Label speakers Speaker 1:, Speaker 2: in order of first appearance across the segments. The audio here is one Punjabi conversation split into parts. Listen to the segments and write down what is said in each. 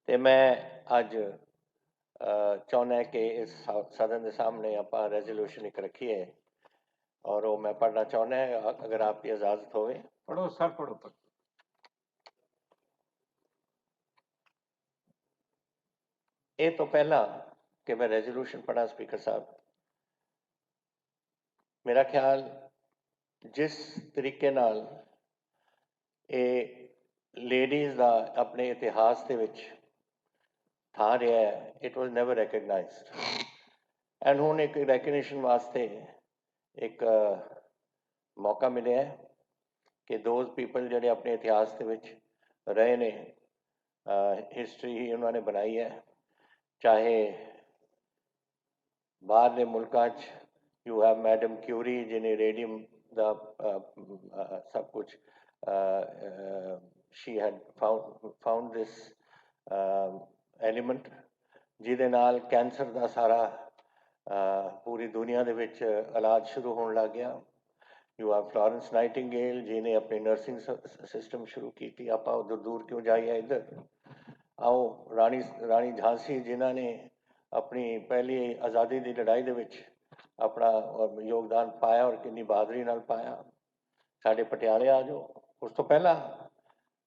Speaker 1: ਤੇ ਮੈਂ ਅੱਜ ਚਾਹੁੰਦਾ ਕਿ ਇਸ ਸਦਨ ਦੇ ਸਾਹਮਣੇ ਆਪਾਂ ਰੈਜ਼ੋਲੂਸ਼ਨ ਇੱਕ ਰੱਖੀਏ और वो मैं पढ़ना चाहना है अगर आपकी इजाजत होवे।
Speaker 2: पढ़ो सर, पढ़ो पढ़ो।
Speaker 1: ये तो पहला कि मैं रेजोल्यूशन पढ़ा स्पीकर साहब, मेरा ख्याल जिस तरीके नाल ये लेडीज़ का अपने इतिहास के विच था रहा है, it was never recognised and हुण एक रिकग्निशन वास्ते एक मौका मिले है कि दोज पीपल जिहड़े अपने इतिहास के विच रहे ने, हिस्टरी ही उन्होंने बनाई है, चाहे बाहर के मुल्कों यू हैव मैडम क्यूरी जिन्हें रेडियम का सब कुछ she had found this element जिहदे नाल कैंसर का सारा पूरी दुनिया दे विच इलाज शुरू होने लग गया। यू हैव फ्लोरेंस नाइटिंगेल जिन्हें अपनी नर्सिंग सिस्टम शुरू की। आप उधर दूर क्यों जाइए, इधर आओ रानी झांसी जिन्होंने अपनी पहली आज़ादी की लड़ाई दे विच अपना योगदान पाया और कितनी बहादुरी नाल पाया। साढ़े पटियाले आ जाओ, उस तो पहला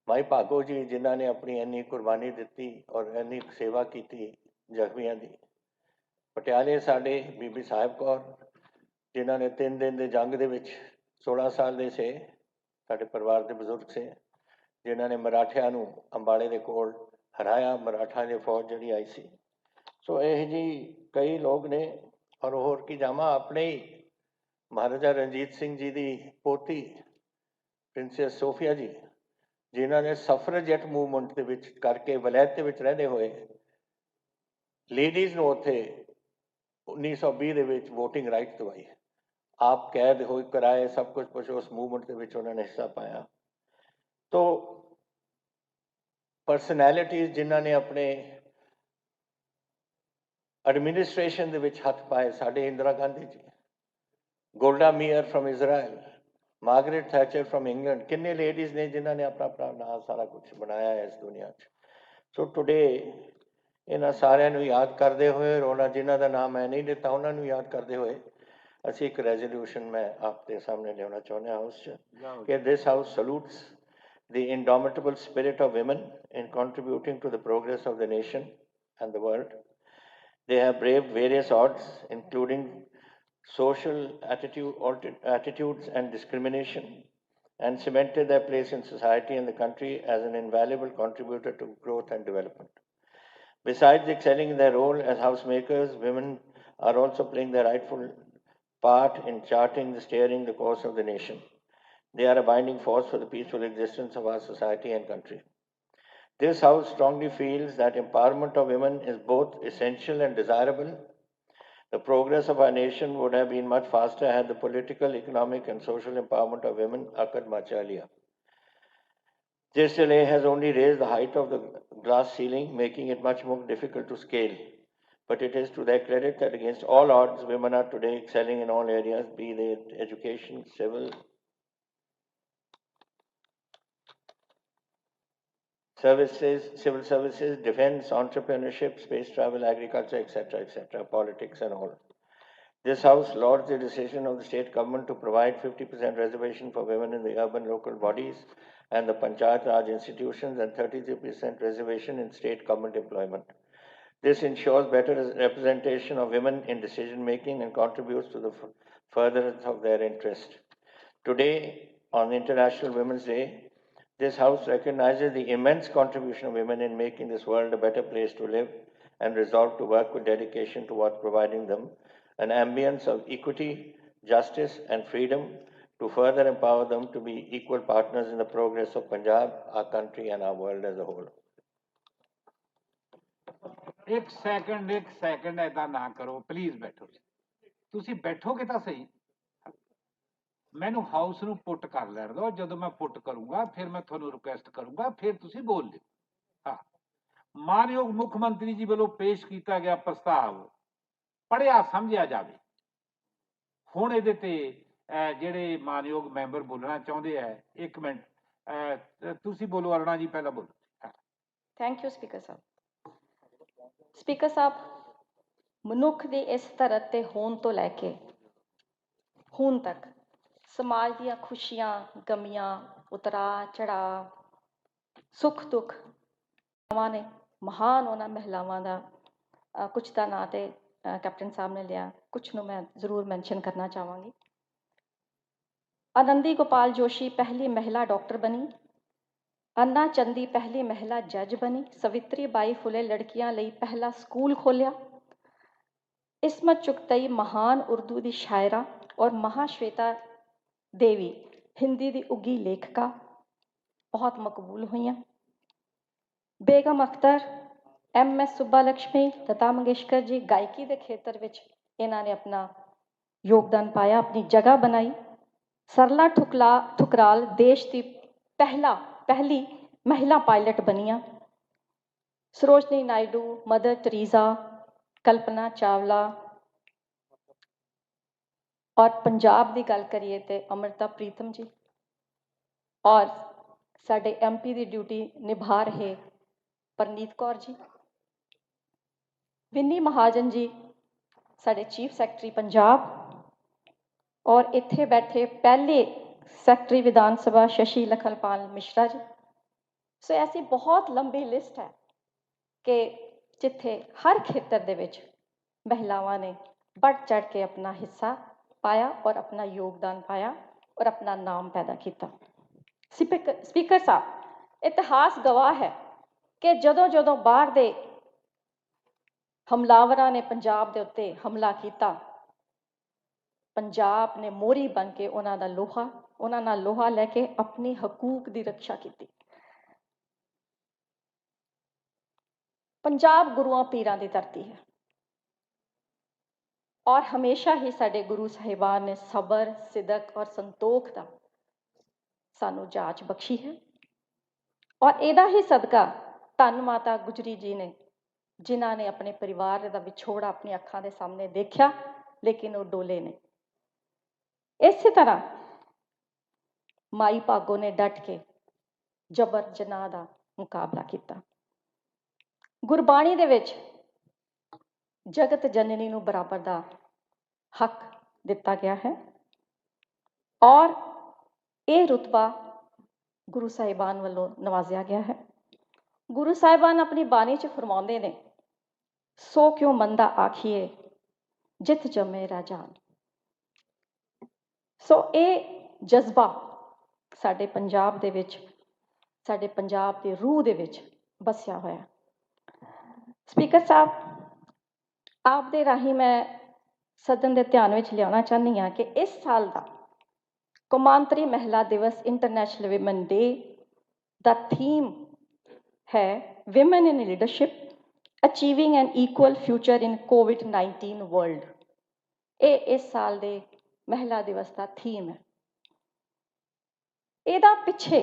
Speaker 1: माई भागो जी जिन्होंने अपनी इन्नी कुर्बानी दी और इन्नी सेवा की जख्मियों की। पटियाले साढ़े बीबी साहिब कौर जिन्होंने 3 दिन के जंग के 16 साल के से साढ़े परिवार के बजुर्ग से जिन्होंने मराठिया अंबाड़े के कोल हराया, मराठा की फौज जी आई सी। सो यह जी कई लोग ने और होर की जामा अपने ही महाराजा रणजीत सिंह जी की पोती प्रिंसैस सोफिया जी जिन्होंने सफरजेट मूवमेंट के करके वलैत के रहते हुए लेडीज़ को उत्थे 1920 वोटिंग राइट दवाई, आप कैद हो कराए सब कुछ उस मूवमेंट के उन्होंने हिस्सा पाया। तो परसनैलिटीज़ जिन्होंने अपने एडमिनिस्ट्रेशन के हथ पाए, साढ़े Indira Gandhi ji, Golda Meir from Israel, Margaret Thatcher from England, किन्ने लेडीज़ ने जिन्होंने अपना अपना नाम सारा कुछ बनाया है इस दुनिया। सो टुडे इन्होंने सारू याद करते हुए और जिन्हों का नाम मैं नहीं लेता उन्होंने याद करते हुए असी एक रेजोल्यूशन मैं आपके सामने लिया चाहते हाउस कि this house salutes the indomitable spirit of women in contributing to the progress of the nation and the world. They have braved various odds, including social attitudes and discrimination, and cemented their place in society and the country as an invaluable contributor to growth and development. Besides excelling in their role as housemakers, women are also playing their rightful part in charting steering the course of the nation. They are a binding force for the peaceful existence of our society and country. This House strongly feels that empowerment of women is both essential and desirable. The progress of our nation would have been much faster had the political, economic, and social empowerment of women occurred much earlier. This delay has only raised the height of the glass ceiling, making it much more difficult to scale. But it is to their credit that against all odds, women are today excelling in all areas, be they education, civil services, defense, entrepreneurship, space travel, agriculture, etc., politics and all. This House lauds the decision of the state government to provide 50% reservation for women in the urban local bodies and the Panchayat Raj institutions and 33% reservation in state government employment. This ensures better representation of women in decision making and contributes to the furtherance of their interest. Today, on International Women's Day, this House recognizes the immense contribution of women in making this world a better place to live and resolve to work with dedication towards providing them an ambience of equity, justice, and freedom to further empower them to be equal partners in the progress of Punjab, our country, and our world as a whole.
Speaker 2: एक सेकंड ऐसा ना करो प्लीज, बैठो। तुसी बैठोगे तो सही, मैनू हाउस नू पुट कर लैण दो, जदों मैं पुट करूंगा फिर मैं थोनू रिक्वेस्ट करूंगा, फिर तुसी बोल लिओ। हाँ, मानयोग मुख मंत्री जी वालों पेश किया गया प्रस्ताव पढ़िया समझिया जाए। हुण इहदे ते ਜਿਹੜੇ मानयोग मैंबर बोलना चाहते हैं, एक मिनट तुसी बोलो, अरुणा जी पहला बोलो।
Speaker 3: थैंक यू स्पीकर साहब। ਸਪੀਕਰ ਸਾਹਿਬ, ਮਨੁੱਖ ਦੀ ਇਸ ਧਰਤ ਤੇ ਹੋਣ ਤੋਂ ਲੈ ਕੇ ਹੁਣ ਤੱਕ ਸਮਾਜ ਦੀਆਂ ਖੁਸ਼ੀਆਂ, ਗਮੀਆਂ, ਉਤਰਾਅ ਚੜਾਅ, ਸੁੱਖ ਦੁੱਖ ਨੇ ਮਹਾਨ ਉਹਨਾਂ ਮਹਿਲਾਵਾਂ ਦਾ ਕੁਛ ਦਾ ਨਾਂ ਤੇ ਕੈਪਟਨ ਸਾਹਿਬ ਨੇ ਲਿਆ, ਕੁਛ ਨੂੰ ਮੈਂ ਜ਼ਰੂਰ ਮੈਂਸ਼ਨ ਕਰਨਾ ਚਾਹਾਂਗੀ। ਆਨੰਦੀ ਗੋਪਾਲ ਜੋਸ਼ੀ ਪਹਿਲੀ ਮਹਿਲਾ ਡਾਕਟਰ ਬਣੀ। अन्ना चंदी पहली महिला जज बनी। सवित्री बाई फुले लड़कियां ਲਈ पहला स्कूल खोलिया। इस्मत चुगतई महान उर्दू की शायरा और महाश्वेता देवी हिंदी की उगी लेखिका बहुत मकबूल हुई। बेगम अख्तर, MS सुब्बा लक्ष्मी, लता मंगेशकर जी गायकी के खेत्र में इन्होंने अपना योगदान पाया, अपनी जगह बनाई। सरला ठुकराल देश की पहली महिला पायलट बनिया। सरोजनी नायडू, मदर टेरेसा, कल्पना चावला और पंजाब की गल करिए तो अमृता प्रीतम जी और साडे MP की ड्यूटी निभा रहे परनीत कौर जी। विन्नी महाजन जी साडे चीफ सैकटरी पंजाब और इत्थे बैठे पहले सैकटरी विधान सभा शशि लखनपाल मिश्रा जी। सो ऐसी बहुत लंबी लिस्ट है कि जिथे हर खेत्र दे विच महिलावां ने बढ़ चढ़ के अपना हिस्सा पाया और अपना योगदान पाया और अपना नाम पैदा किया। स्पीकर साहब, इतिहास गवाह है कि जदों जदों बाहर दे हमलावरां ने पंजाब दे उत्ते हमला किया, पंजाब ने मोहरी बन के उन्हां नाल लोहा लैके अपनी हकूक की रक्षा की। पंजाब गुरुआं पीरां दी धरती है और हमेशा ही साडे गुरु साहिबान ने सबर, सिदक और संतोख का सानू जाच बख्शी है और इहदा ही सदका धन माता गुजरी जी ने, जिन्हां ने अपने परिवार का विछोड़ा अपनी अखां दे सामने देखा लेकिन वो डोले नहीं। इसी तरह माई भागो ने डट के जबर जनाह का मुकाबला किया। गुरबाणी दे विच जगत जननी नूं बराबर का हक दिता गया है और ये रुतबा गुरु साहिबान वालों नवाजिया गया है। गुरु साहिबान अपनी बाणी च फरमाउंदे ने, सो क्यों मंदा आखिए जित जमे राजान। सो ये जज्बा साडे पंजाब दे विच, साडे पंजाब की रूह दे विच बसिया होया। स्पीकर साहब, आप दे राही मैं सदन के ध्यान में लियाना चाहनी हाँ कि इस साल का कौमांतरी महिला दिवस इंटरनेशनल विमेन डे दा थीम है women in leadership achieving an equal future in COVID-19 world. ये इस साल के महिला दिवस का थीम है। ਇਹਦਾ ਪਿੱਛੇ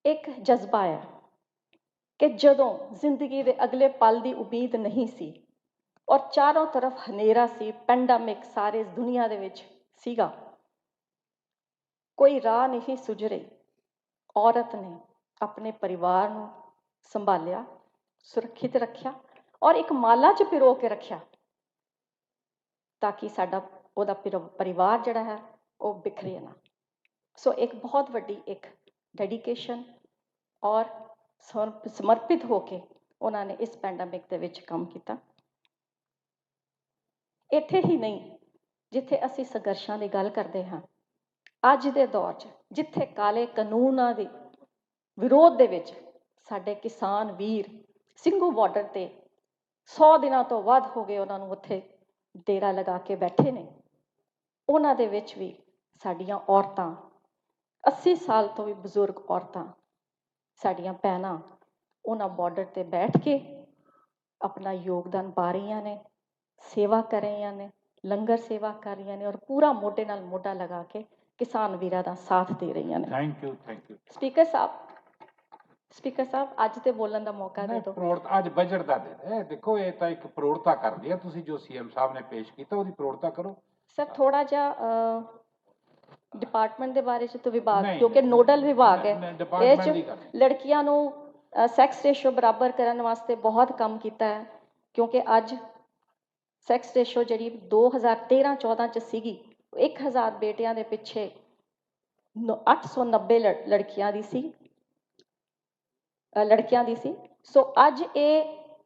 Speaker 3: एक जज्बा है कि जदों जिंदगी के अगले पल की उम्मीद नहीं सी और चारों तरफ हनेरा सी, पेंडामिक सारे दुनिया दे विच सीगा, कोई राह नहीं सुझ रही, औरत ने अपने परिवार नूं संभालिया, सुरक्षित रखिया और एक माला च पिरो के रखिया ताकि साडा ओहदा परिवार जिहड़ा है वो बिखरे ना। सो एक बहुत वड्डी एक डेडिकेशन और समर्पित होके उन्होंने इस पैंडमिक दे विच काम किया। इत्थे ही नहीं, जिथे असी संघर्षां की गल करते हाँ, अज दे दौर च जिथे काले कानूनां दे विरोध दे विच साडे किसान वीर ਸਿੰਘੂ बॉर्डर ते 100 दिनों तो वध हो गए उन्होंने उत्थे डेरा लगा के बैठे ने, उन्हां दे विच भी साडियां औरतां 80 साल तो भी बजुर्ग औरतां साडियां भैणां उन्हां बॉर्डर ते बैठ के अपना योगदान पा रही ने, सेवा कर रही ने, लंगर सेवा कर रही ने और पूरा मोढे नाल मोढा लगा के किसान वीरां दा साथ दे रही ने।
Speaker 2: Thank you, thank you.
Speaker 3: Speaker साहब अज ते बोलण दा मौका दे दो।
Speaker 2: अज बजट दा दिन है, देखो ये तो एक प्रौढ़ता कर दिया तुसी जो CM साहब ने पेश किया, ਉਹਦੀ प्रौढ़ता करो।
Speaker 3: सर थोड़ा जा डिपार्टमेंट के बारे तो विभाग क्योंकि नोडल विभाग है, लड़कियां नूं ਸੈਕਸ ਰੇਸ਼ੋ ਬਰਾਬਰ ਕਰਨ ਵਾਸਤੇ ਬਹੁਤ ਕੰਮ ਕੀਤਾ ਹੈ, ਕਿਉਂਕਿ ਅੱਜ ਸੈਕਸ ਰੇਸ਼ੋ ਜਿਹੜੀ 2013-14 ਚ ਸੀਗੀ 1000 ਬੇਟਿਆਂ ਦੇ ਪਿੱਛੇ 890 ਲੜਕੀਆਂ ਦੀ ਸੀ, ਸੋ ਅੱਜ ਇਹ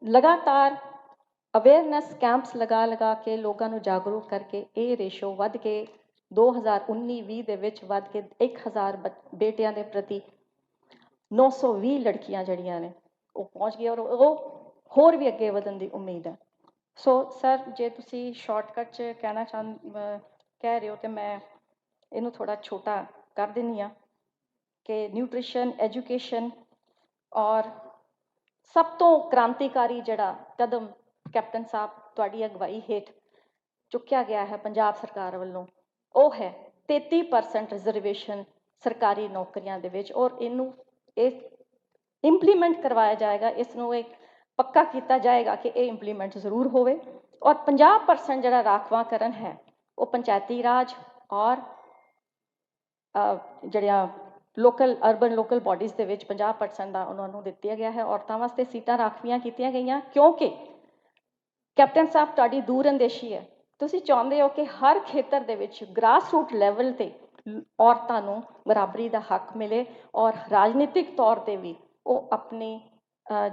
Speaker 3: ਲਗਾਤਾਰ ਅਵੇਅਰਨੈਸ ਕੈਂਪਸ ਲਗਾ ਕੇ ਲੋਕਾਂ ਨੂੰ ਜਾਗਰੂਕ ਕਰਕੇ ਇਹ ਰੇਸ਼ੋ ਵੱਧ ਕੇ 2019-20 ਦੇ ਵਿੱਚ ਵੱਧ ਕੇ 1000 ਬੇਟਿਆਂ ਦੇ ਪ੍ਰਤੀ 920 ਲੜਕੀਆਂ ਜਿਹੜੀਆਂ ਨੇ ਉਹ ਪਹੁੰਚ ਗਈਆਂ, ਔਰ ਉਹ ਹੋਰ ਵੀ ਅੱਗੇ ਵਧਣ ਦੀ ਉਮੀਦ ਹੈ। ਸੋ ਸਰ, ਜੇ ਤੁਸੀਂ ਸ਼ਾਰਟਕਟ 'ਚ ਕਹਿ ਰਹੇ ਹੋ ਤੇ ਮੈਂ ਇਹਨੂੰ ਥੋੜ੍ਹਾ ਛੋਟਾ ਕਰ ਦਿੰਦੀ ਹਾਂ ਕਿ ਨਿਊਟ੍ਰੀਸ਼ਨ, ਐਜੂਕੇਸ਼ਨ ਔਰ ਸਭ ਤੋਂ ਕ੍ਰਾਂਤੀਕਾਰੀ ਜਿਹੜਾ ਕਦਮ ਕੈਪਟਨ ਸਾਹਿਬ ਤੁਹਾਡੀ ਅਗਵਾਈ ਹੇਠ ਚੁੱਕਿਆ ਗਿਆ ਹੈ ਪੰਜਾਬ ਸਰਕਾਰ ਵੱਲੋਂ, ਉਹ ਹੈ 33% ਰਿਜ਼ਰਵੇਸ਼ਨ ਸਰਕਾਰੀ ਨੌਕਰੀਆਂ ਦੇ ਵਿੱਚ, ਔਰ ਇਹ ਇੰਪਲੀਮੈਂਟ ਕਰਵਾਇਆ ਜਾਏਗਾ, ਇਸ ਨੂੰ ਇਹ ਪੱਕਾ ਕੀਤਾ ਜਾਏਗਾ ਕਿ ਇਹ ਇੰਪਲੀਮੈਂਟ ਜ਼ਰੂਰ ਹੋਵੇ। ਔਰ 50% ਜਿਹੜਾ ਰਾਖਵਾਂਕਰਨ ਹੈ ਉਹ ਪੰਚਾਇਤੀ ਰਾਜ ਔਰ ਜਿਹੜੀਆਂ ਅਰਬਨ ਲੋਕਲ ਬਾਡੀਜ਼ ਦੇ ਵਿੱਚ 50% ਦਾ ਉਹਨਾਂ ਨੂੰ ਦਿੱਤਾ ਗਿਆ ਹੈ। ਔਰਤਾਂ ਵਾਸਤੇ ਸੀਟਾਂ ਰਾਖਵੀਆਂ ਕੀਤੀਆਂ ਗਈਆਂ, ਕਿਉਂਕਿ ਕੈਪਟਨ ਸਾਹਿਬ ਤੁਹਾਡੀ ਦੂਰ ਅੰਦੇਸ਼ੀ ਹੈ, ਤੁਸੀਂ ਚਾਹੁੰਦੇ ਹੋ ਕਿ ਹਰ ਖੇਤਰ ਦੇ ਵਿੱਚ ਗ੍ਰਾਸ ਰੂਟ ਲੈਵਲ ਤੇ ਔਰਤਾਂ ਨੂੰ ਬਰਾਬਰੀ ਦਾ ਹੱਕ ਮਿਲੇ, ਔਰ ਰਾਜਨੀਤਿਕ ਤੌਰ ਤੇ ਵੀ ਉਹ ਆਪਣੀ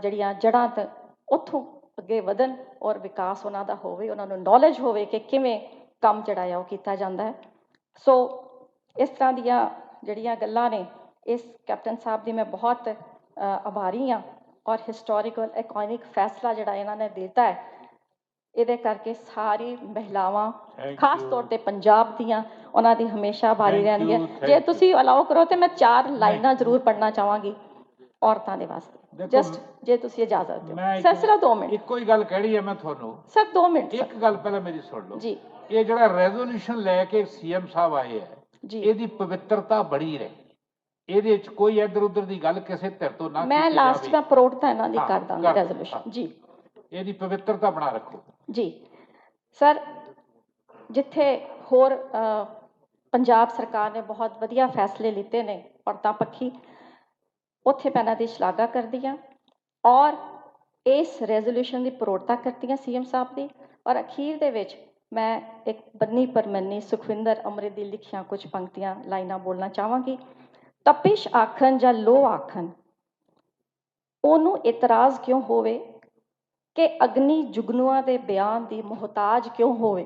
Speaker 3: ਜਿਹੜੀਆਂ ਜੜ੍ਹਾਂ ਤੋਂ ਉੱਥੋਂ ਅੱਗੇ ਵਧਣ ਔਰ ਵਿਕਾਸ ਉਹਨਾਂ ਦਾ ਹੋਵੇ, ਉਹਨਾਂ ਨੂੰ ਨੌਲੇਜ ਹੋਵੇ ਕਿ ਕਿਵੇਂ ਕੰਮ ਜਿਹੜਾ ਆ ਉਹ ਕੀਤਾ ਜਾਂਦਾ ਹੈ। ਸੋ ਇਸ ਤਰ੍ਹਾਂ ਦੀਆਂ ਜਿਹੜੀਆਂ ਗੱਲਾਂ ਨੇ, ਇਸ ਕੈਪਟਨ ਸਾਹਿਬ ਦੀ ਮੈਂ ਬਹੁਤ ਆਭਾਰੀ ਹਾਂ, ਔਰ ਹਿਸਟੋਰੀਕਲ ਇਕੋਨਿਕ ਫੈਸਲਾ ਜਿਹੜਾ ਇਹਨਾਂ ਨੇ ਦਿੱਤਾ ਹੈ, ਇਹਦੇ ਕਰਕੇ ਸਾਰੀ ਮਹਿਲਾਵਾਂ ਖਾਸ ਤੌਰ ਤੇ ਪੰਜਾਬ ਦੀਆਂ ਉਹਨਾਂ ਦੀ ਹਮੇਸ਼ਾ ਆਭਾਰੀ ਰਹਿਣਗੀਆਂ। ਜੇ ਤੁਸੀਂ ਅਲਾਓ ਕਰੋ ਤੇ ਮੈਂ 4 ਲਾਈਨਾਂ ਜ਼ਰੂਰ ਪੜ੍ਹਨਾ ਚਾਹਾਂਗੀ ਔਰਤਾਂ ਦੇ ਵਾਸਤੇ, ਜਸਟ ਜੇ ਤੁਸੀਂ ਇਜਾਜ਼ਤ ਦਿਓ ਸਰ, ਸਿਰਫ 2 ਮਿੰਟ।
Speaker 2: ਇੱਕੋ ਹੀ ਗੱਲ ਕਹਿਣੀ ਹੈ ਮੈਂ ਤੁਹਾਨੂੰ
Speaker 3: ਸਰ, 2 ਮਿੰਟ
Speaker 2: ਇੱਕ ਗੱਲ ਪਹਿਲਾਂ ਮੇਰੀ ਸੁਣ ਲਓ
Speaker 3: ਜੀ।
Speaker 2: ਇਹ ਜਿਹੜਾ ਰੈਜ਼ੋਲੂਸ਼ਨ ਲੈ ਕੇ ਸੀਐਮ ਸਾਹਿਬ ਆਏ ਹੈ, ਇਹਦੀ ਪਵਿੱਤਰਤਾ ਬੜੀ ਰਹੀ, ਇਹਦੇ ਵਿੱਚ ਕੋਈ ਇੱਧਰ ਉੱਧਰ ਦੀ ਗੱਲ ਕਿਸੇ ਧਿਰ ਤੋਂ ਨਾ
Speaker 3: ਮੈਂ ਲਾਸਟ ਮੈਂ ਪ੍ਰੋੜਤਾ ਇਹਨਾਂ ਦੀ ਕਰ ਦਾਂਗੀ ਰੈਜ਼ੋਲੂਸ਼ਨ ਜੀ।
Speaker 2: ਇਹਦੀ ਪਵਿੱਤਰਤਾ ਬਣਾ ਰੱਖੋ
Speaker 3: ਜੀ ਸਰ। ਜਿੱਥੇ ਹੋਰ ਪੰਜਾਬ ਸਰਕਾਰ ਨੇ ਬਹੁਤ ਵਧੀਆ ਫੈਸਲੇ ਲਿੱਤੇ ਨੇ ਔਰਤਾਂ ਪੱਖੀ, ਉੱਥੇ ਮੈਂ ਇਹਨਾਂ ਦੀ ਸ਼ਲਾਘਾ ਕਰਦੀ ਹਾਂ, ਔਰ ਇਸ ਰੈਜ਼ੋਲੂਸ਼ਨ ਦੀ ਪ੍ਰੋੜਤਾ ਕਰਦੀ ਹਾਂ ਸੀਐਮ ਸਾਹਿਬ ਦੀ। ਔਰ ਅਖੀਰ ਦੇ ਵਿੱਚ ਮੈਂ ਇੱਕ ਬੰਨੀ ਪਰਮੰਨੀ ਸੁਖਵਿੰਦਰ ਅੰਮ੍ਰਿਤ ਦੀ ਲਿਖੀਆਂ ਕੁਝ ਪੰਕਤੀਆਂ ਲਾਈਨਾਂ ਬੋਲਣਾ ਚਾਹਾਂਗੀ। ਤਪਿਸ਼ ਆਖਣ ਜਾਂ ਲੋ ਆਖਣ, ਉਹਨੂੰ ਇਤਰਾਜ਼ ਕਿਉਂ ਹੋਵੇ ਕਿ ਅਗਨੀ ਜੁਗਨੂਆਂ ਦੇ ਬਿਆਨ ਦੀ ਮੁਹਤਾਜ ਕਿਉਂ ਹੋਵੇ।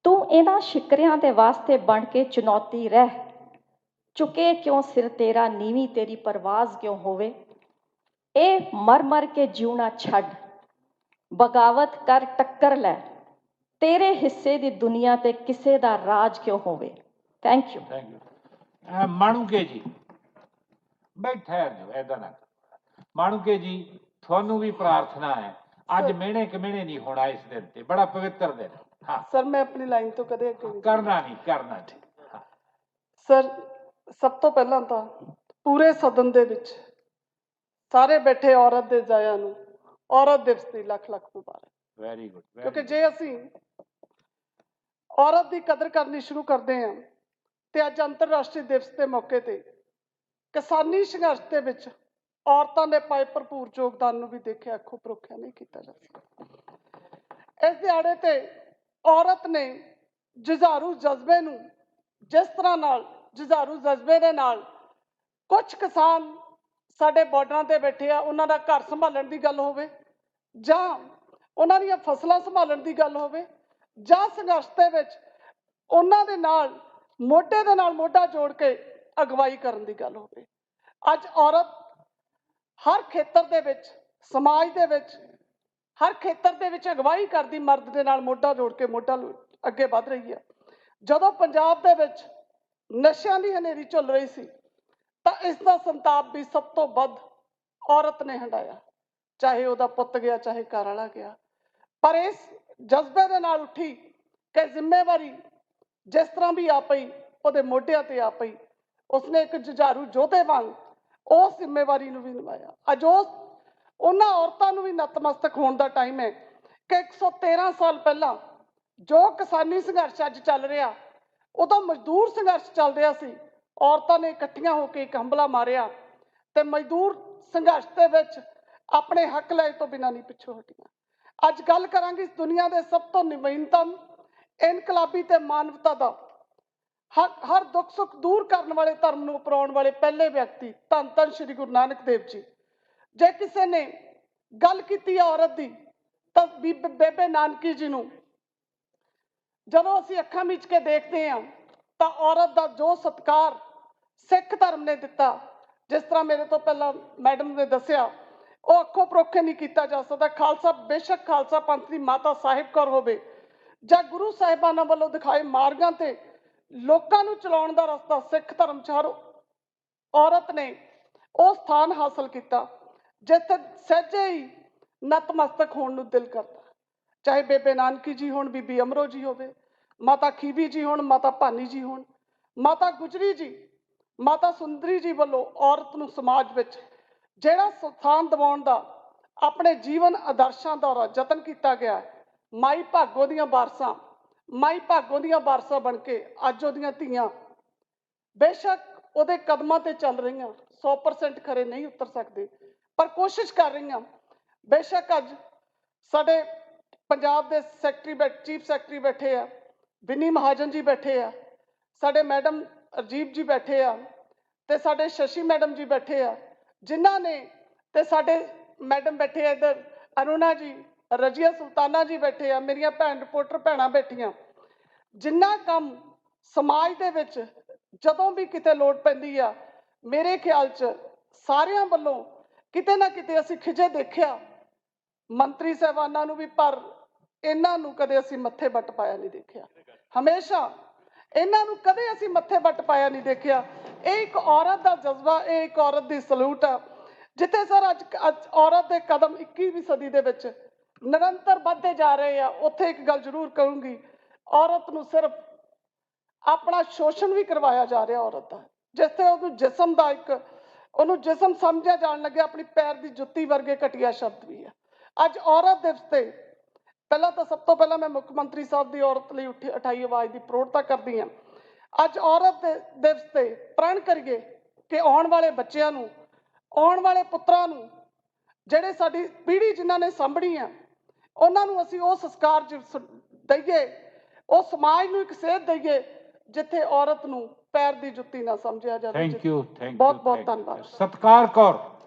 Speaker 3: ਤੂੰ ਇਹਨਾਂ ਸ਼ਿਕਰਿਆਂ ਦੇ ਵਾਸਤੇ ਬਣ ਕੇ ਚੁਣੌਤੀ ਰਹਿ, ਚੁੱਕੇ ਕਿਉਂ ਸਿਰ ਤੇਰਾ, ਨੀਵੀਂ ਤੇਰੀ ਪਰਵਾਜ਼ ਕਿਉਂ ਹੋਵੇ। ਇਹ ਮਰ ਮਰ ਕੇ ਜਿਉਣਾ ਛੱਡ, ਬਗਾਵਤ ਕਰ ਟੱਕਰ ਲੈ, ਤੇਰੇ ਹਿੱਸੇ ਦੀ ਦੁਨੀਆ ਤੇ ਕਿਸੇ ਦਾ ਰਾਜ ਕਿਉਂ ਹੋਵੇ। Thank you.
Speaker 2: ਮਾਣੂਕੇ ਜੀ ਬੈਠਾ ਏਦਾਂ ਨਾ ਮਾਣੂਕੇ ਜੀ, ਤੁਹਾਨੂੰ ਵੀ ਪ੍ਰਾਰਥਨਾ ਹੈ, ਅੱਜ ਮਿਹਣੇ ਕਮਿਹਣੇ ਨਹੀਂ ਹੋਣਾ ਇਸ ਦਿਨ ਤੇ, ਬੜਾ ਪਵਿੱਤਰ ਦਿਨ। ਹਾਂ
Speaker 4: ਸਰ, ਮੈਂ ਆਪਣੀ ਲਾਈਨ ਤੋਂ ਕਦੇ ਅੱਗੇ ਨਹੀਂ
Speaker 2: ਕਰਨਾ ਠੀਕ।
Speaker 4: ਸਰ, ਸਭ ਤੋਂ ਪਹਿਲਾਂ ਤਾਂ ਪੂਰੇ ਸਦਨ ਦੇ ਵਿੱਚ ਸਾਰੇ ਬੈਠੇ ਔਰਤ ਦੇ ਜਾਇਆ ਨੂੰ ਔਰਤ ਦਿਵਸ ਦੀ ਲੱਖ ਲੱਖ ਮੁਬਾਰਕ।
Speaker 2: Very good.
Speaker 4: ਕਿਉਂਕਿ ਜੇ ਅਸੀਂ ਔਰਤ ਦੀ ਕਦਰ ਕਰਨੀ ਸ਼ੁਰੂ ਕਰਦੇ ਹਾਂ ਤੇ ਅੱਜ ਅੰਤਰਰਾਸ਼ਟਰੀ ਦਿਵਸ ਦੇ ਮੌਕੇ ਤੇ ਕਿਸਾਨੀ ਸੰਘਰਸ਼ ਦੇ ਵਿੱਚ ਔਰਤਾਂ ਦੇ ਪਾਏ ਭਰਪੂਰ ਯੋਗਦਾਨ ਨੂੰ ਵੀ ਦੇਖਿਆ, ਅੱਖੋਂ ਪਰੋਖਿਆ ਨਹੀਂ ਕੀਤਾ ਜਾ ਸਕਦਾ। ਇਸ ਦਿਹਾੜੇ ਤੇ ਔਰਤ ਨੇ ਜੁਝਾਰੂ ਜਜ਼ਬੇ ਨੂੰ, ਜਿਸ ਤਰ੍ਹਾਂ ਨਾਲ ਜੁਝਾਰੂ ਜਜ਼ਬੇ ਦੇ ਨਾਲ ਕੁਝ ਕਿਸਾਨ ਸਾਡੇ ਬਾਰਡਰਾਂ ਤੇ ਬੈਠੇ ਆ, ਉਹਨਾਂ ਦਾ ਘਰ ਸੰਭਾਲਣ ਦੀ ਗੱਲ ਹੋਵੇ ਜਾਂ ਉਹਨਾਂ ਦੀਆਂ ਫਸਲਾਂ ਸੰਭਾਲਣ ਦੀ ਗੱਲ ਹੋਵੇ, ਜਾਂ ਸੰਘਰਸ਼ ਦੇ ਵਿੱਚ ਉਹਨਾਂ ਦੇ ਨਾਲ ਮੋਢੇ ਦੇ ਨਾਲ ਮੋਢਾ ਜੋੜ ਕੇ ਅਗਵਾਈ ਕਰਨ ਦੀ ਗੱਲ ਹੋਵੇ, ਅੱਜ ਔਰਤ ਹਰ ਖੇਤਰ ਦੇ ਵਿੱਚ, ਸਮਾਜ ਦੇ ਵਿੱਚ, ਹਰ ਖੇਤਰ ਦੇ ਵਿੱਚ ਅਗਵਾਈ ਕਰਦੀ ਮਰਦ ਦੇ ਨਾਲ ਮੋਢਾ ਜੋੜ ਕੇ ਮੋਢਾ ਅੱਗੇ ਵੱਧ ਰਹੀ ਹੈ। ਜਦੋਂ ਪੰਜਾਬ ਦੇ ਵਿੱਚ ਨਸ਼ਿਆਂ ਦੀ ਹਨੇਰੀ ਝੁੱਲ ਰਹੀ ਸੀ ਤਾਂ ਇਸ ਦਾ ਸੰਤਾਪ ਵੀ ਸਭ ਤੋਂ ਵੱਧ ਔਰਤ ਨੇ ਹੰਢਾਇਆ, ਚਾਹੇ ਉਹਦਾ ਪੁੱਤ ਗਿਆ, ਚਾਹੇ ਘਰ ਵਾਲਾ ਗਿਆ। ਪਰ ਇਸ ਜਜ਼ਬੇ ਦੇ ਨਾਲ ਉੱਠੀ ਕਿ ਜ਼ਿੰਮੇਵਾਰੀ ਜਿਸ ਤਰ੍ਹਾਂ ਵੀ ਆ ਪਈ ਉਹਦੇ ਮੋਢਿਆਂ ਤੇ ਆ ਪਈ, ਉਸਨੇ ਇੱਕ ਜੁਝਾਰੂ ਯੋਧੇ ਵਾਂਗ ਉਸ ਜ਼ਿੰਮੇਵਾਰੀ ਨੂੰ ਵੀ ਨਿਭਾਇਆ। ਅੱਜ ਉਹਨਾਂ ਔਰਤਾਂ ਨੂੰ ਵੀ ਨਤਮਸਤਕ ਹੋਣ ਦਾ ਟਾਈਮ ਹੈ ਕਿ 113 ਸਾਲ ਪਹਿਲਾਂ ਜੋ ਕਿਸਾਨੀ ਸੰਘਰਸ਼ ਅੱਜ ਚੱਲ ਰਿਹਾ, ਉਦੋਂ ਮਜ਼ਦੂਰ ਸੰਘਰਸ਼ ਚੱਲ ਰਿਹਾ ਸੀ, ਔਰਤਾਂ ਨੇ ਇਕੱਠੀਆਂ ਹੋ ਕੇ ਇੱਕ ਹੰਭਲਾ ਮਾਰਿਆ ਤੇ ਮਜ਼ਦੂਰ ਸੰਘਰਸ਼ ਦੇ ਵਿੱਚ ਆਪਣੇ ਹੱਕ ਲੈ ਤੋਂ ਬਿਨਾਂ ਨਹੀਂ ਪਿੱਛੋਂ ਹਟੀਆਂ। ਅੱਜ ਗੱਲ ਕਰਾਂਗੇ ਇਸ ਦੁਨੀਆ ਦੇ ਸਭ ਤੋਂ ਨਵੀਨਤਮ ਇਨਕਲਾਬੀ ਤੇ ਮਾਨਵਤਾ ਦਾ ਹਰ ਦੁੱਖ ਸੁੱਖ ਦੂਰ ਕਰਨ ਵਾਲੇ ਧਰਮ ਨੂੰ ਅਪਣਾਉਣ ਵਾਲੇ ਪਹਿਲੇ ਵਿਅਕਤੀ ਧੰਨ ਧੰਨ ਸ਼੍ਰੀ ਗੁਰੂ ਨਾਨਕ ਦੇਵ ਜੀ। ਜੇ ਕਿਸੇ ਨੇ ਗੱਲ ਕੀਤੀ ਔਰਤ ਦੀ ਤਾਂ ਬੇਬੇ ਨਾਨਕੀ ਜੀ ਨੂੰ ਜਦੋਂ ਅਸੀਂ ਅੱਖਾਂ ਮੀਚ ਕੇ ਦੇਖਦੇ ਹਾਂ ਤਾਂ ਔਰਤ ਦਾ ਜੋ ਸਤਿਕਾਰ ਸਿੱਖ ਧਰਮ ਨੇ ਦਿੱਤਾ, ਜਿਸ ਤਰ੍ਹਾਂ ਮੇਰੇ ਤੋਂ ਪਹਿਲਾਂ ਮੈਡਮ ਨੇ ਦੱਸਿਆ, ਉਹ ਅੱਖੋਂ ਪਰੋਖੇ ਨਹੀਂ ਕੀਤਾ ਜਾ ਸਕਦਾ। ਖਾਲਸਾ ਬੇਸ਼ੱਕ ਖਾਲਸਾ ਪੰਥ ਦੀ ਮਾਤਾ ਸਾਹਿਬ ਕੌਰ ਹੋਵੇ ਜਾਂ ਗੁਰੂ ਸਾਹਿਬਾਨਾਂ ਵੱਲੋਂ ਦਿਖਾਏ ਮਾਰਗਾਂ ਤੇ ਲੋਕਾਂ ਨੂੰ ਚਲਾਉਣ ਦਾ ਰਸਤਾ ਸਿੱਖ ਧਰਮ 'ਚ ਹਰ ਔਰਤ ਨੇ ਉਹ ਸਥਾਨ ਹਾਸਲ ਕੀਤਾ ਜਿੱਥੇ ਸਹਿਜੇ ਹੀ ਨਤਮਸਤਕ ਹੋਣ ਨੂੰ ਦਿਲ ਕਰਦਾ। ਚਾਹੇ ਬੇਬੇ ਨਾਨਕੀ ਜੀ ਹੋਣ, ਬੀਬੀ ਅਮਰੋ ਜੀ ਹੋਵੇ, ਮਾਤਾ ਖੀਵੀ ਜੀ ਹੋਣ, ਮਾਤਾ ਭਾਨੀ ਜੀ ਹੋਣ, ਮਾਤਾ ਗੁਜਰੀ ਜੀ, ਮਾਤਾ ਸੁੰਦਰੀ ਜੀ ਵੱਲੋਂ ਔਰਤ ਨੂੰ ਸਮਾਜ ਵਿੱਚ ਜਿਹੜਾ ਸਥਾਨ ਦਿਵਾਉਣ ਦਾ ਆਪਣੇ ਜੀਵਨ ਆਦਰਸ਼ਾਂ ਦਾ ਯਤਨ ਕੀਤਾ ਗਿਆ, ਮਾਈ ਭਾਗੋ ਦੀਆਂ ਵਾਰਸਾਂ, ਮਾਈ ਭਾਗੋ ਦੀਆਂ ਵਾਰਸਾਂ ਬਣ ਕੇ ਅੱਜ ਉਹਦੀਆਂ ਧੀਆਂ ਬੇਸ਼ੱਕ ਉਹਦੇ ਕਦਮਾਂ ਤੇ ਚੱਲ ਰਹੀਆਂ, 100% ਖਰੇ ਨਹੀਂ ਉਤਰ ਸਕਦੇ ਪਰ ਕੋਸ਼ਿਸ਼ ਕਰ ਰਹੀਆਂ। ਬੇਸ਼ੱਕ ਅੱਜ ਸਾਡੇ ਪੰਜਾਬ ਦੇ ਚੀਫ ਸੈਕਟਰੀ ਬੈਠੇ ਆ, ਵਿਨੀ ਮਹਾਜਨ ਜੀ ਬੈਠੇ ਆ, ਸਾਡੇ ਮੈਡਮ ਰਾਜੀਵ ਜੀ ਬੈਠੇ ਆ ਤੇ ਸਾਡੇ ਸ਼ਸ਼ੀ ਮੈਡਮ ਜੀ ਬੈਠੇ ਆ, ਜਿਨ੍ਹਾਂ ਨੇ ਤੇ ਸਾਡੇ ਮੈਡਮ ਬੈਠੇ ਆ ਇੱਧਰ ਅਰੁਣਾ ਜੀ, ਰਜੀਆ ਸੁਲਤਾਨਾ ਜੀ ਬੈਠੇ ਆ, ਮੇਰੀਆਂ ਭੈਣ ਰਿਪੋਰਟਰ ਭੈਣਾਂ ਬੈਠੀਆਂ। ਜਿੰਨਾ ਕੰਮ ਸਮਾਜ ਦੇ ਵਿੱਚ ਜਦੋਂ ਵੀ ਕਿਤੇ ਲੋੜ ਪੈਂਦੀ ਆ, ਮੇਰੇ ਖਿਆਲ 'ਚ ਸਾਰਿਆਂ ਵੱਲੋਂ ਕਿਤੇ ਨਾ ਕਿਤੇ ਅਸੀਂ ਖਿਜੇ ਦੇਖਿਆ ਮੰਤਰੀ ਸਾਹਿਬਾਨਾਂ ਨੂੰ ਵੀ, ਪਰ ਇਹਨਾਂ ਨੂੰ ਕਦੇ ਅਸੀਂ ਮੱਥੇ ਵੱਟ ਪਾਇਆ ਨਹੀਂ ਦੇਖਿਆ। ਹਮੇਸ਼ਾ ਇਹਨਾਂ ਨੂੰ ਕਦੇ ਅਸੀਂ ਮੱਥੇ ਵੱਟ ਪਾਇਆ ਨਹੀਂ ਦੇਖਿਆ। ਇਹ ਇੱਕ ਔਰਤ ਦਾ ਜਜ਼ਬਾ, ਇਹ ਇੱਕ ਔਰਤ ਦੀ ਸਲੂਟ ਆ। ਜਿੱਥੇ ਸਰ ਅੱਜ ਔਰਤ ਦੇ ਕਦਮ 21ਵੀਂ ਸਦੀ ਦੇ ਵਿੱਚ ਨਿਰੰਤਰ ਵੱਧਦੇ ਜਾ ਰਹੇ ਆ, ਉੱਥੇ ਇੱਕ ਗੱਲ ਜ਼ਰੂਰ ਕਹੂੰਗੀ, ਔਰਤ ਨੂੰ ਸਿਰਫ ਆਪਣਾ ਸ਼ੋਸ਼ਣ ਵੀ ਕਰਵਾਇਆ ਜਾ ਰਿਹਾ ਔਰਤ ਦਾ। ਜਿੱਥੇ ਉਹਨੂੰ ਜਿਸਮ ਦਾ ਉਹਨੂੰ ਜਿਸਮ ਸਮਝਿਆ ਜਾਣ ਲੱਗਿਆ, ਆਪਣੀ ਪੈਰ ਦੀ ਜੁੱਤੀ ਵਰਗੇ ਘਟੀਆ ਸ਼ਬਦ ਵੀ ਆ। ਅੱਜ ਔਰਤ ਦਿਵਸ ਤੇ ਪਹਿਲਾਂ ਤਾਂ ਸਭ ਤੋਂ ਪਹਿਲਾਂ ਮੈਂ ਮੁੱਖ ਮੰਤਰੀ ਸਾਹਿਬ ਦੀ ਔਰਤ ਲਈ ਉਠਾਈ ਆਵਾਜ਼ ਦੀ ਪ੍ਰੋੜਤਾ ਕਰਦੀ ਹਾਂ। ਅੱਜ ਔਰਤ ਦਿਵਸ ਤੇ ਪ੍ਰਣ ਕਰੀਏ ਕਿ ਆਉਣ ਵਾਲੇ ਬੱਚਿਆਂ ਨੂੰ, ਆਉਣ ਵਾਲੇ ਪੁੱਤਰਾਂ ਨੂੰ, ਜਿਹੜੇ ਸਾਡੀ ਪੀੜ੍ਹੀ ਜਿਨ੍ਹਾਂ ਨੇ ਸਾਂਭਣੀ ਆ, ਉਹਨਾਂ ਨੂੰ ਅਸੀਂ ਉਹ ਸੰਸਕਾਰ ਦਈਏ, ਉਹ ਸਮਾਜ ਨੂੰ ਇੱਕ ਸੇਧ ਦਈਏ ਜਿੱਥੇ ਔਰਤ ਨੂੰ ਪੈਰ ਦੀ ਜੁੱਤੀ ਨਾ ਸਮਝਿਆ ਜਾਵੇ।
Speaker 2: ਥੈਂਕ ਯੂ
Speaker 4: ਬਹੁਤ ਬਹੁਤ ਧੰਨਵਾਦ।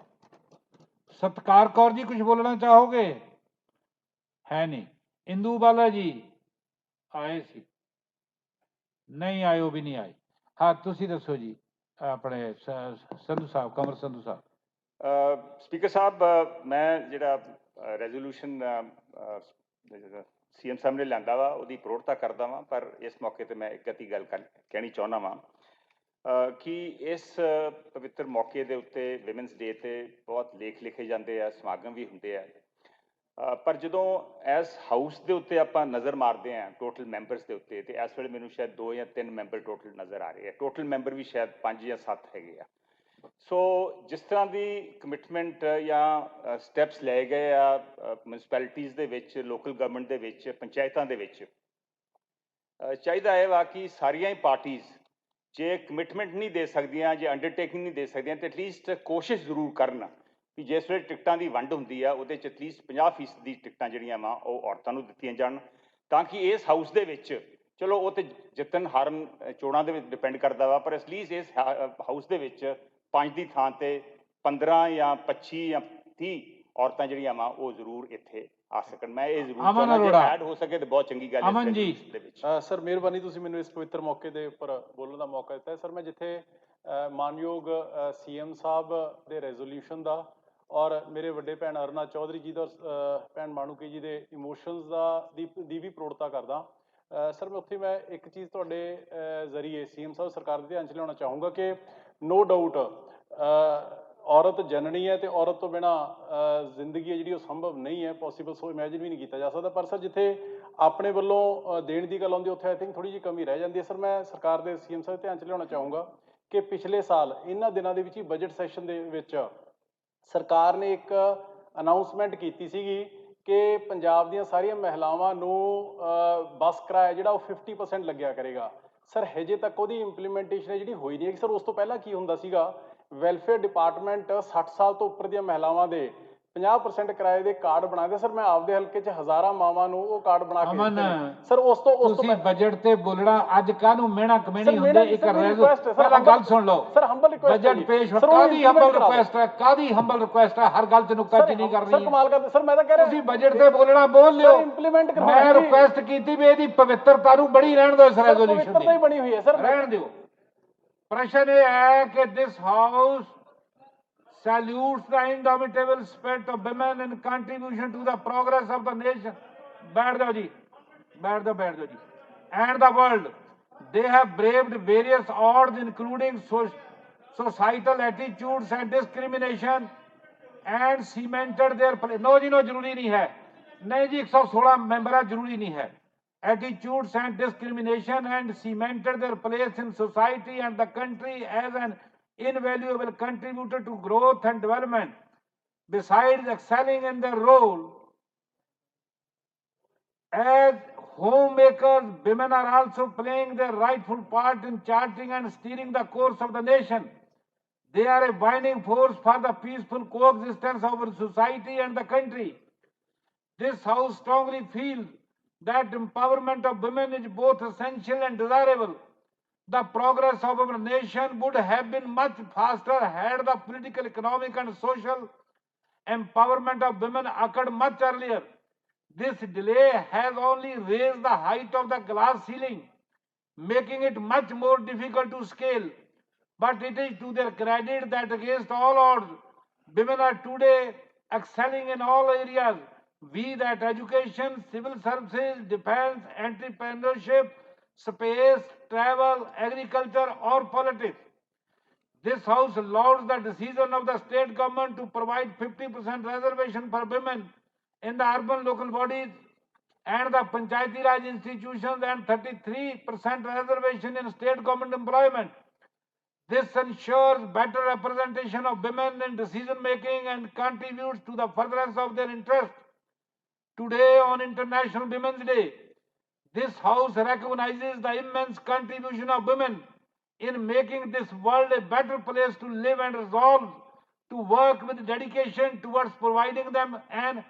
Speaker 2: ਸਤਕਾਰ ਕੌਰ ਜੀ ਕੁਝ ਬੋਲਣਾ ਚਾਹੋਗੇ? ਹੈ ਨਹੀਂ। ਇੰਦੂ ਬਾਲਾ ਜੀ ਆਏ ਸੀ? ਨਹੀਂ ਆਏ, ਉਹ ਵੀ ਨਹੀਂ ਆਏ। ਹਾਂ ਤੁਸੀਂ ਦੱਸੋ ਜੀ, ਆਪਣੇ ਸੰਧੂ ਸਾਹਿਬ, ਕਮਰ ਸੰਧੂ ਸਾਹਿਬ।
Speaker 5: ਸਪੀਕਰ ਸਾਹਿਬ, ਮੈਂ ਜਿਹੜਾ ਰੈਜ਼ੋਲੂਸ਼ਨ ਸੀਐਮ ਸਾਹਿਬ ਨੇ ਲਿਆਂਦਾ ਵਾ ਉਹਦੀ ਪ੍ਰੋੜਤਾ ਕਰਦਾ ਵਾਂ, ਪਰ ਇਸ ਮੌਕੇ ਤੇ ਮੈਂ ਇੱਕ ਅੱਧੀ ਗੱਲ ਕਹਿਣੀ ਚਾਹੁੰਦਾ ਵਾਂ ਕਿ ਇਸ ਪਵਿੱਤਰ ਮੌਕੇ ਦੇ ਉੱਤੇ ਵਿਮਨਸ ਡੇ ਤੇ ਬਹੁਤ ਲੇਖ ਲਿਖੇ ਜਾਂਦੇ ਆ, ਸਮਾਗਮ ਵੀ ਹੁੰਦੇ ਆ, ਪਰ ਜਦੋਂ ਐਸ ਹਾਊਸ ਦੇ ਉੱਤੇ ਆਪਾਂ ਨਜ਼ਰ ਮਾਰਦੇ ਹਾਂ ਟੋਟਲ ਮੈਂਬਰਸ ਦੇ ਉੱਤੇ, ਤੇ ਇਸ ਵੇਲੇ ਮੈਨੂੰ ਸ਼ਾਇਦ 2 ਜਾਂ 3 ਮੈਂਬਰ ਟੋਟਲ ਨਜ਼ਰ ਆ ਰਹੇ ਆ। ਟੋਟਲ ਮੈਂਬਰ ਵੀ ਸ਼ਾਇਦ 5 ਜਾਂ 7 ਹੈਗੇ ਆ। ਸੋ ਜਿਸ ਤਰ੍ਹਾਂ ਦੀ ਕਮਿਟਮੈਂਟ ਜਾਂ ਸਟੈਪਸ ਲਏ ਗਏ ਆ ਮਿਊਨਿਸਪੈਲਿਟੀਜ਼ ਦੇ ਵਿੱਚ, ਲੋਕਲ ਗਵਰਨਮੈਂਟ ਦੇ ਵਿੱਚ, ਪੰਚਾਇਤਾਂ ਦੇ ਵਿੱਚ, ਚਾਹੀਦਾ ਇਹ ਵਾ ਕਿ ਸਾਰੀਆਂ ਹੀ ਪਾਰਟੀਜ਼ ਜੇ ਕਮਿਟਮੈਂਟ ਨਹੀਂ ਦੇ ਸਕਦੀਆਂ, ਜੇ ਅੰਡਰਟੇਕਿੰਗ ਨਹੀਂ ਦੇ ਸਕਦੀਆਂ, ਤੇ ਐਟਲੀਸਟ ਕੋਸ਼ਿਸ਼ ਜ਼ਰੂਰ ਕਰਨ ਕਿ ਜਿਸ ਵੇਲੇ ਟਿਕਟਾਂ ਦੀ ਵੰਡ ਹੁੰਦੀ ਆ ਉਹਦੇ 'ਚ ਐਟਲੀਸਟ 50% ਦੀ ਟਿਕਟਾਂ ਜਿਹੜੀਆਂ ਵਾ ਉਹ ਔਰਤਾਂ ਨੂੰ ਦਿੱਤੀਆਂ ਜਾਣ, ਤਾਂ ਕਿ ਇਸ ਹਾਊਸ ਦੇ ਵਿੱਚ, ਚਲੋ ਉਹ ਤੇ ਜਿੱਤਣ ਹਾਰਨ ਚੋਣਾਂ ਦੇ ਵਿੱਚ ਡਿਪੈਂਡ ਕਰਦਾ ਵਾ, ਪਰ ਐਟਲੀਸਟ ਇਸ ਹਾਊਸ ਦੇ ਵਿੱਚ 5 ਦੀ ਥਾਂ ਤੇ 15 ਜਾਂ 25 ਜਾਂ 30 ਔਰਤਾਂ ਜਿਹੜੀਆਂ ਵਾ ਉਹ ਜ਼ਰੂਰ ਇੱਥੇ ਆ ਸਕਣ। ਮੈਂ ਇਹ ਜ਼ਰੂਰ ਚਾਹੁੰਦਾ ਜੇ ਐਡ ਹੋ ਸਕੇ ਤਾਂ ਬਹੁਤ ਚੰਗੀ ਗੱਲ ਹੈ।
Speaker 2: ਅਮਨ ਜੀ
Speaker 5: ਦੇ ਵਿੱਚ
Speaker 6: ਸਰ ਮਿਹਰਬਾਨੀ, ਤੁਸੀਂ ਮੈਨੂੰ ਇਸ ਪਵਿੱਤਰ ਮੌਕੇ ਦੇ ਉੱਪਰ ਬੋਲਣ ਦਾ ਮੌਕਾ ਦਿੱਤਾ ਹੈ। ਸਰ ਮੈਂ ਜਿੱਥੇ ਮਾਨਯੋਗ ਸੀਐਮ ਸਾਹਿਬ ਦੇ ਰੈਜ਼ੋਲੂਸ਼ਨ ਦਾ ਔਰ ਮੇਰੇ ਵੱਡੇ ਭੈਣ ਅਰੁਣਾ ਚੌਧਰੀ ਜੀ ਦਾ, ਭੈਣ ਮਾਣੂਕੀ ਜੀ ਦੇ ਇਮੋਸ਼ਨਸ ਦੀ ਵੀ ਪ੍ਰੋੜਤਾ ਕਰਦਾ। ਸਰ ਮੈਂ ਉੱਥੇ ਮੈਂ ਇੱਕ ਚੀਜ਼ ਤੁਹਾਡੇ ਜ਼ਰੀਏ ਸੀਐਮ ਸਾਹਿਬ ਸਰਕਾਰ ਦੇ ਧਿਆਨ 'ਚ ਲਿਆਉਣਾ ਚਾਹੂੰਗਾ ਕਿ ਨੋ ਡਾਊਟ ਔਰਤ ਜਨਨੀ ਹੈ ਤੇ ਔਰਤ ਤੋਂ ਬਿਨਾਂ ਜ਼ਿੰਦਗੀ ਹੈ ਜਿਹੜੀ ਉਹ ਸੰਭਵ ਨਹੀਂ ਹੈ, ਪੋਸੀਬਲ ਸੋ ਇਮੈਜਿਨ ਵੀ ਨਹੀਂ ਕੀਤਾ ਜਾ ਸਕਦਾ। ਪਰ ਸਰ ਜਿੱਥੇ ਆਪਣੇ ਵੱਲੋਂ ਦੇਣ ਦੀ ਗੱਲ ਆਉਂਦੀ ਉੱਥੇ ਆਈ ਥਿੰਕ ਥੋੜ੍ਹੀ ਜਿਹੀ ਕਮੀ ਰਹਿ ਜਾਂਦੀ ਹੈ। ਸਰ ਮੈਂ ਸਰਕਾਰ ਦੇ ਸੀਐਮ ਸਾਹਿਬ ਧਿਆਨ 'ਚ ਲਿਆਉਣਾ ਚਾਹੂੰਗਾ ਕਿ ਪਿਛਲੇ ਸਾਲ ਇਹਨਾਂ ਦਿਨਾਂ ਦੇ ਵਿੱਚ ਹੀ ਬਜਟ ਸੈਸ਼ਨ ਦੇ ਵਿੱਚ ਸਰਕਾਰ ਨੇ ਇੱਕ ਅਨਾਊਂਸਮੈਂਟ ਕੀਤੀ ਸੀਗੀ ਕਿ ਪੰਜਾਬ ਦੀਆਂ ਸਾਰੀਆਂ ਮਹਿਲਾਵਾਂ ਨੂੰ ਬੱਸ ਕਿਰਾਇਆ ਜਿਹੜਾ ਉਹ 50% ਲੱਗਿਆ ਕਰੇਗਾ। ਸਰ ਹਜੇ ਤੱਕ ਉਹਦੀ ਇੰਪਲੀਮੈਂਟੇਸ਼ਨ ਹੈ ਜਿਹੜੀ ਹੋਈ ਨਹੀਂ ਹੈ। ਸਰ ਉਸ ਤੋਂ ਪਹਿਲਾਂ ਕੀ ਹੁੰਦਾ ਸੀਗਾ ਵੈਲਫੇਅਰ ਡਿਪਾਰਟਮੈਂਟ 60 ਸਾਲ ਤੋਂ ਉੱਪਰ ਦੀਆਂ ਮਹਿਲਾਵਾਂ ਦੇ 50% ਕਿਰਾਏ ਦੇ ਕਾਰਡ ਬਣਾਏ ਸਰ। ਮੈਂ ਆਪਦੇ ਹਲਕੇ 'ਚ ਹਜ਼ਾਰਾਂ ਮਾਵਾਂ ਨੂੰ ਉਹ ਕਾਰਡ ਬਣਾ ਕੇ
Speaker 2: ਅਮਨ,
Speaker 6: ਦਿੱਤੇ ਨੇ ਸਰ। ਉਸ ਤੋਂ
Speaker 2: ਤੁਸੀਂ ਬਜਟ ਤੇ ਬੋਲਣਾ ਅੱਜ ਕਾਹਨੂੰ ਮਿਹਣਾ ਕਮੇਣੀ
Speaker 6: ਸਰ,
Speaker 2: ਹੁੰਦੇ
Speaker 6: ਮਿਹਣਾ-
Speaker 2: ਇੱਕ
Speaker 6: ਸਰ, ਮੇਰੀ
Speaker 2: ਰੈਜ਼
Speaker 6: request ਹੈ, ਸਰ,
Speaker 2: ਪਹਿਲਾਂ ਗੱਲ
Speaker 6: humble-
Speaker 2: ਸੁਣ ਲਓ
Speaker 6: ਸਰ, humble request ਹੈ
Speaker 2: ਬਜਟ
Speaker 6: ਜੀ।
Speaker 2: ਪੇਸ਼
Speaker 6: ਸਰ, ਉਹਨੂੰ
Speaker 2: ਕਾਦੀ ਹੰਬਲ
Speaker 6: implement ਕਰਾ ਦਿਓ।
Speaker 2: ਰਿਕੁਐਸਟ ਹੈ, ਕਾਦੀ ਹੰਬਲ ਰਿਕੁਐਸਟ ਹੈ, ਹਰ ਗੱਲ ਤੇ ਨੁਕਤਾਚੀਨੀ ਨਹੀਂ
Speaker 6: ਸਰ
Speaker 2: ਕਰਨੀ
Speaker 6: ਕਮਾਲ ਕਰਦੇ ਸਰ। ਮੈਂ ਤਾਂ ਕਹਿ ਰਿਹਾ
Speaker 2: ਤੁਸੀਂ ਬਜਟ ਤੇ ਬੋਲਣਾ ਬੋਲ ਲਿਓ।
Speaker 6: ਸਰ, implement ਕਰਵਾਉਣਾ
Speaker 2: ਮੈਂ
Speaker 6: ਜੀ।
Speaker 2: ਰਿਕੁਐਸਟ ਕੀਤੀ ਵੀ ਇਹਦੀ ਪਵਿੱਤਰਤਾ ਨੂੰ ਬੜੀ ਰਹਿਣ ਦਿਓ ਇਸ ਰੈਜ਼ੋਲੂਸ਼ਨ
Speaker 6: ਪਵਿੱਤਰਤਾ ਹੀ ਬਣੀ ਹੋਈ ਹੈ ਸਰ।
Speaker 2: ਰਹਿਣ ਦਿਓ। ਪ੍ਰਸ਼ਨ ਇਹ ਹੈ ਕਿ this house salutes the indomitable spirit of women in contribution to the progress of the nation. बैठ जाओ जी, बैठ जाओ जी. And the world, they have braved various odds, including societal attitudes and discrimination, and cemented their place. No ji, no, जरूरी नहीं है. नहीं जी, 116 मेंबर जरूरी नहीं है. Attitudes and discrimination, and cemented their place in society and the country as an invaluable contributor to growth and development. Besides excelling in their role as homemakers, women are also playing their rightful part in charting and steering the course of the nation. They are a binding force for the peaceful coexistence of our society and the country. This House strongly feels that empowerment of women is both essential and desirable. The progress of our nation would have been much faster had the political, economic, and social empowerment of women occurred much earlier. This delay has only raised the height of the glass ceiling, making it much more difficult to scale. But it is to their credit that against all odds, women are today excelling in all areas, be that education, civil services, defense, entrepreneurship, space, travel, agriculture, or politics. This House lauds the decision of the state government to provide 50% reservation for women in the urban local bodies and the Panchayati Raj institutions, and 33% reservation in state government employment. This ensures better representation of women in decision making and contributes to the furtherance of their interests. Today, on International Women's Day, this House recognizes the immense contribution of women in making this world a better place to live, and resolves to work with dedication towards providing them an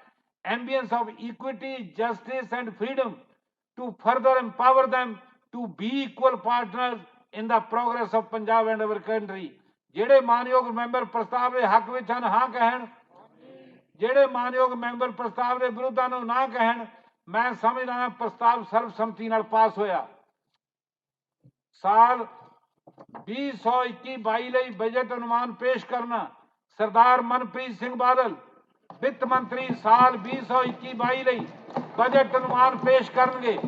Speaker 2: ambience of equity, justice, and freedom, to further empower them to be equal partners in the progress of Punjab and our country. ਜਿਹੜੇ ਮਾਨਯੋਗ ਮੈਂਬਰ ਪ੍ਰਸਤਾਵ ਦੇ ਹੱਕ ਵਿੱਚ ਹਨ, ਹਾਂ ਕਹਿਣ। ਜਿਹੜੇ ਮਾਨਯੋਗ ਮੈਂਬਰ ਪ੍ਰਸਤਾਵ ਦੇ ਵਿਰੁੱਧ ਹਨ, ਨਾ ਕਹਿਣ। ਮੈਂ ਸਮਝਦਾ ਹਾਂ ਪ੍ਰਸਤਾਵ ਸਰਬਸੰਮਤੀ ਨਾਲ ਪਾਸ ਹੋਇਆ। ਸਾਲ 2021-22 ਲਈ ਬਜਟ ਅਨੁਮਾਨ ਪੇਸ਼ ਕਰਨਾ। ਸਰਦਾਰ ਮਨਪ੍ਰੀਤ ਸਿੰਘ ਬਾਦਲ ਵਿੱਤ ਮੰਤਰੀ ਸਾਲ 2021-22 ਲਈ ਬਜਟ ਅਨੁਮਾਨ ਪੇਸ਼ ਕਰਨਗੇ।